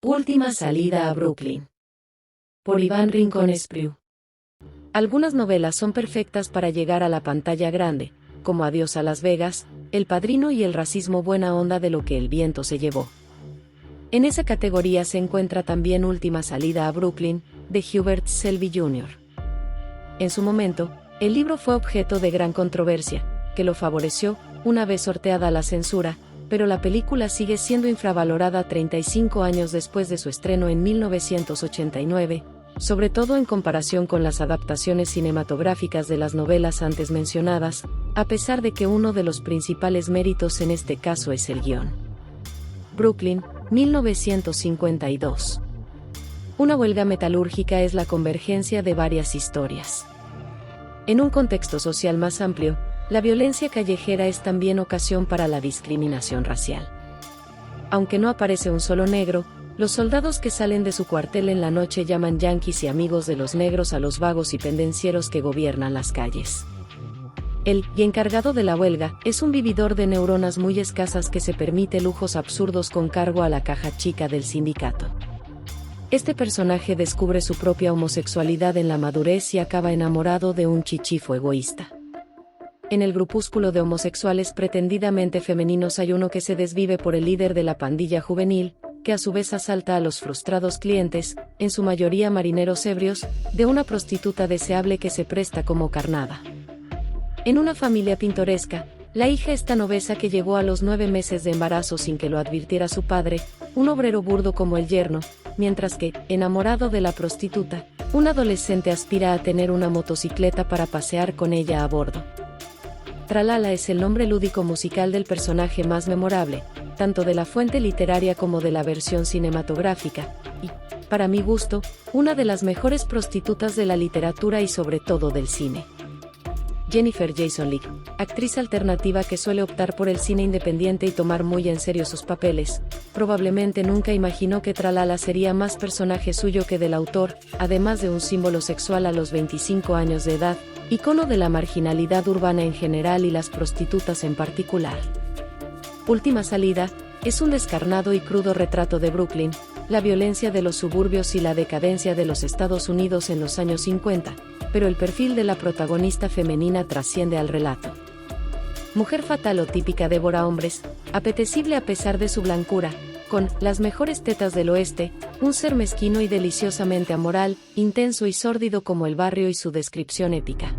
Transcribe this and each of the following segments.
Última salida a Brooklyn. Por Iván Rincón Espriu. Algunas novelas son perfectas para llegar a la pantalla grande, como Adiós a Las Vegas, El Padrino y El racismo buena onda de lo que el viento se llevó. En esa categoría se encuentra también Última salida a Brooklyn, de Hubert Selby Jr. En su momento, el libro fue objeto de gran controversia, que lo favoreció, una vez sorteada la censura, pero la película sigue siendo infravalorada 35 años después de su estreno en 1989, sobre todo en comparación con las adaptaciones cinematográficas de las novelas antes mencionadas, a pesar de que uno de los principales méritos en este caso es el guión. Brooklyn, 1952. Una huelga metalúrgica es la convergencia de varias historias. En un contexto social más amplio, la violencia callejera es también ocasión para la discriminación racial. Aunque no aparece un solo negro, los soldados que salen de su cuartel en la noche llaman yanquis y amigos de los negros a los vagos y pendencieros que gobiernan las calles. El encargado de la huelga es un vividor de neuronas muy escasas que se permite lujos absurdos con cargo a la caja chica del sindicato. Este personaje descubre su propia homosexualidad en la madurez y acaba enamorado de un chichifo egoísta. En el grupúsculo de homosexuales pretendidamente femeninos hay uno que se desvive por el líder de la pandilla juvenil, que a su vez asalta a los frustrados clientes, en su mayoría marineros ebrios, de una prostituta deseable que se presta como carnada. En una familia pintoresca, la hija es tan obesa que llegó a los 9 meses de embarazo sin que lo advirtiera su padre, un obrero burdo como el yerno, mientras que, enamorado de la prostituta, un adolescente aspira a tener una motocicleta para pasear con ella a bordo. Tralala es el nombre lúdico musical del personaje más memorable, tanto de la fuente literaria como de la versión cinematográfica, y, para mi gusto, una de las mejores prostitutas de la literatura y sobre todo del cine. Jennifer Jason Leigh, actriz alternativa que suele optar por el cine independiente y tomar muy en serio sus papeles, probablemente nunca imaginó que Tralala sería más personaje suyo que del autor, además de un símbolo sexual a los 25 años de edad, icono de la marginalidad urbana en general y las prostitutas en particular. Última salida, es un descarnado y crudo retrato de Brooklyn, la violencia de los suburbios y la decadencia de los Estados Unidos en los años 50, pero el perfil de la protagonista femenina trasciende al relato. Mujer fatal o típica devora hombres, apetecible a pesar de su blancura, con las mejores tetas del oeste, un ser mezquino y deliciosamente amoral, intenso y sórdido como el barrio y su descripción épica.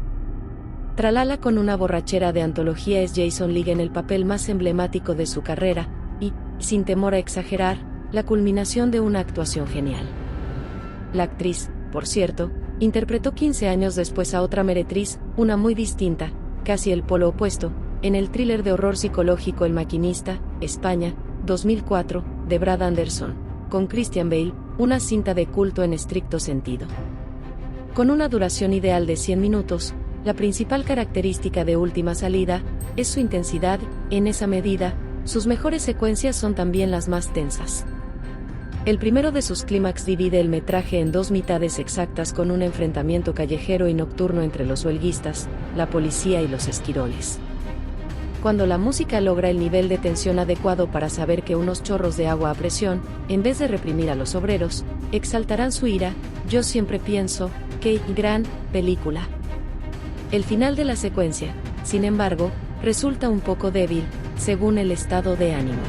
Tralala con una borrachera de antología es Jason Leigh en el papel más emblemático de su carrera, y, sin temor a exagerar, la culminación de una actuación genial. La actriz, por cierto, interpretó 15 años después a otra meretriz, una muy distinta, casi el polo opuesto, en el thriller de horror psicológico El Maquinista, España, 2004, de Brad Anderson, con Christian Bale, una cinta de culto en estricto sentido. Con una duración ideal de 100 minutos, la principal característica de Última salida es su intensidad. En esa medida, sus mejores secuencias son también las más tensas. El primero de sus clímax divide el metraje en 2 mitades exactas con un enfrentamiento callejero y nocturno entre los huelguistas, la policía y los esquiroles. Cuando la música logra el nivel de tensión adecuado para saber que unos chorros de agua a presión, en vez de reprimir a los obreros, exaltarán su ira, yo siempre pienso, ¡qué gran película! El final de la secuencia, sin embargo, resulta un poco débil, según el estado de ánimo.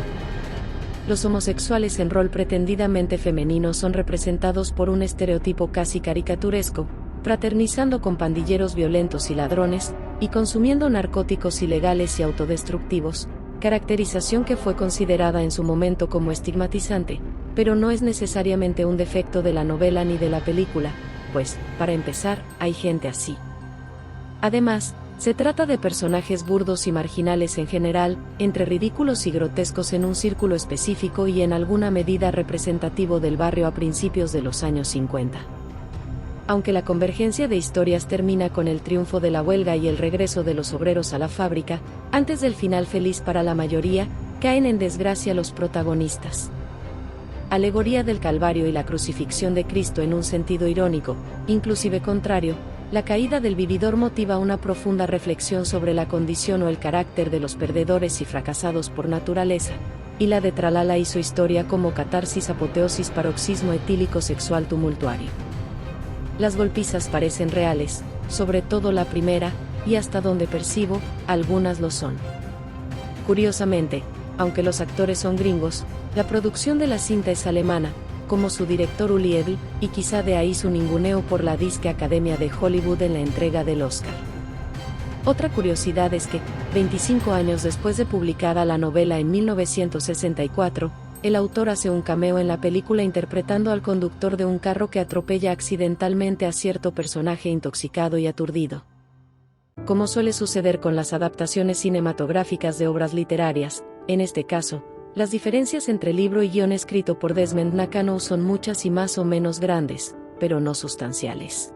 Los homosexuales en rol pretendidamente femenino son representados por un estereotipo casi caricaturesco, fraternizando con pandilleros violentos y ladrones, y consumiendo narcóticos ilegales y autodestructivos, caracterización que fue considerada en su momento como estigmatizante, pero no es necesariamente un defecto de la novela ni de la película, pues, para empezar, hay gente así. Además, se trata de personajes burdos y marginales en general, entre ridículos y grotescos en un círculo específico y en alguna medida representativo del barrio a principios de los años 50. Aunque la convergencia de historias termina con el triunfo de la huelga y el regreso de los obreros a la fábrica, antes del final feliz para la mayoría, caen en desgracia los protagonistas. Alegoría del Calvario y la crucifixión de Cristo en un sentido irónico, inclusive contrario, la caída del vividor motiva una profunda reflexión sobre la condición o el carácter de los perdedores y fracasados por naturaleza, y la de Tralala hizo historia como catarsis, apoteosis, paroxismo etílico sexual tumultuario. Las golpizas parecen reales, sobre todo la primera, y hasta donde percibo, algunas lo son. Curiosamente, aunque los actores son gringos, la producción de la cinta es alemana, como su director Uli Edel, y quizá de ahí su ninguneo por la Disque Academia de Hollywood en la entrega del Oscar. Otra curiosidad es que, 25 años después de publicada la novela en 1964, el autor hace un cameo en la película interpretando al conductor de un carro que atropella accidentalmente a cierto personaje intoxicado y aturdido. Como suele suceder con las adaptaciones cinematográficas de obras literarias, en este caso, las diferencias entre libro y guión escrito por Desmond Nakano son muchas y más o menos grandes, pero no sustanciales.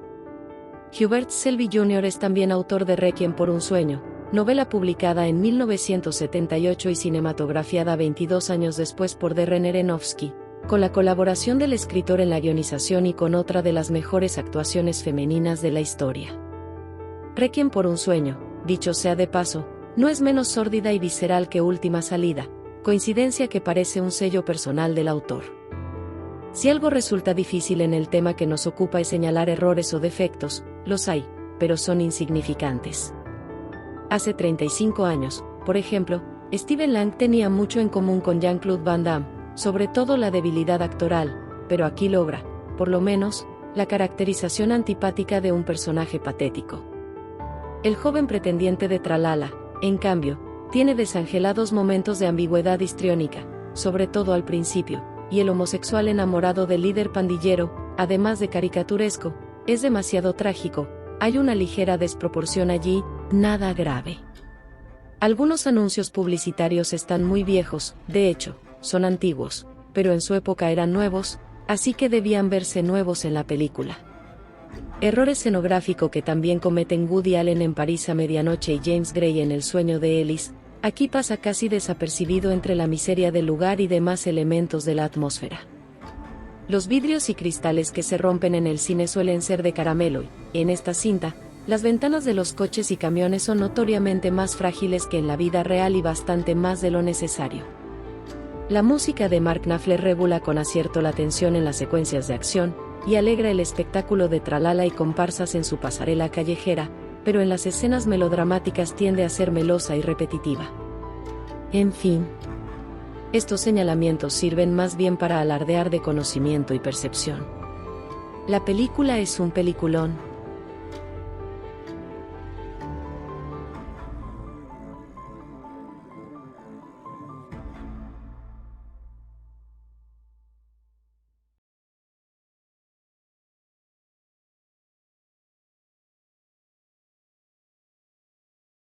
Hubert Selby Jr. es también autor de Requiem por un sueño, novela publicada en 1978 y cinematografiada 22 años después por Darren Aronofsky, con la colaboración del escritor en la guionización y con otra de las mejores actuaciones femeninas de la historia. Requiem por un sueño, dicho sea de paso, no es menos sórdida y visceral que Última Salida, coincidencia que parece un sello personal del autor. Si algo resulta difícil en el tema que nos ocupa es señalar errores o defectos, los hay, pero son insignificantes. Hace 35 años, por ejemplo, Stephen Lang tenía mucho en común con Jean-Claude Van Damme, sobre todo la debilidad actoral, pero aquí logra, por lo menos, la caracterización antipática de un personaje patético. El joven pretendiente de Tralala, en cambio, tiene desangelados momentos de ambigüedad histriónica, sobre todo al principio, y el homosexual enamorado del líder pandillero, además de caricaturesco, es demasiado trágico. Hay una ligera desproporción allí, nada grave. Algunos anuncios publicitarios están muy viejos, de hecho, son antiguos, pero en su época eran nuevos, así que debían verse nuevos en la película. Error escenográfico que también cometen Woody Allen en París a medianoche y James Gray en El sueño de Ellis, aquí pasa casi desapercibido entre la miseria del lugar y demás elementos de la atmósfera. Los vidrios y cristales que se rompen en el cine suelen ser de caramelo y, en esta cinta, las ventanas de los coches y camiones son notoriamente más frágiles que en la vida real y bastante más de lo necesario. La música de Mark Knopfler regula con acierto la tensión en las secuencias de acción, y alegra el espectáculo de Tralala y comparsas en su pasarela callejera, pero en las escenas melodramáticas tiende a ser melosa y repetitiva. En fin, estos señalamientos sirven más bien para alardear de conocimiento y percepción. La película es un peliculón,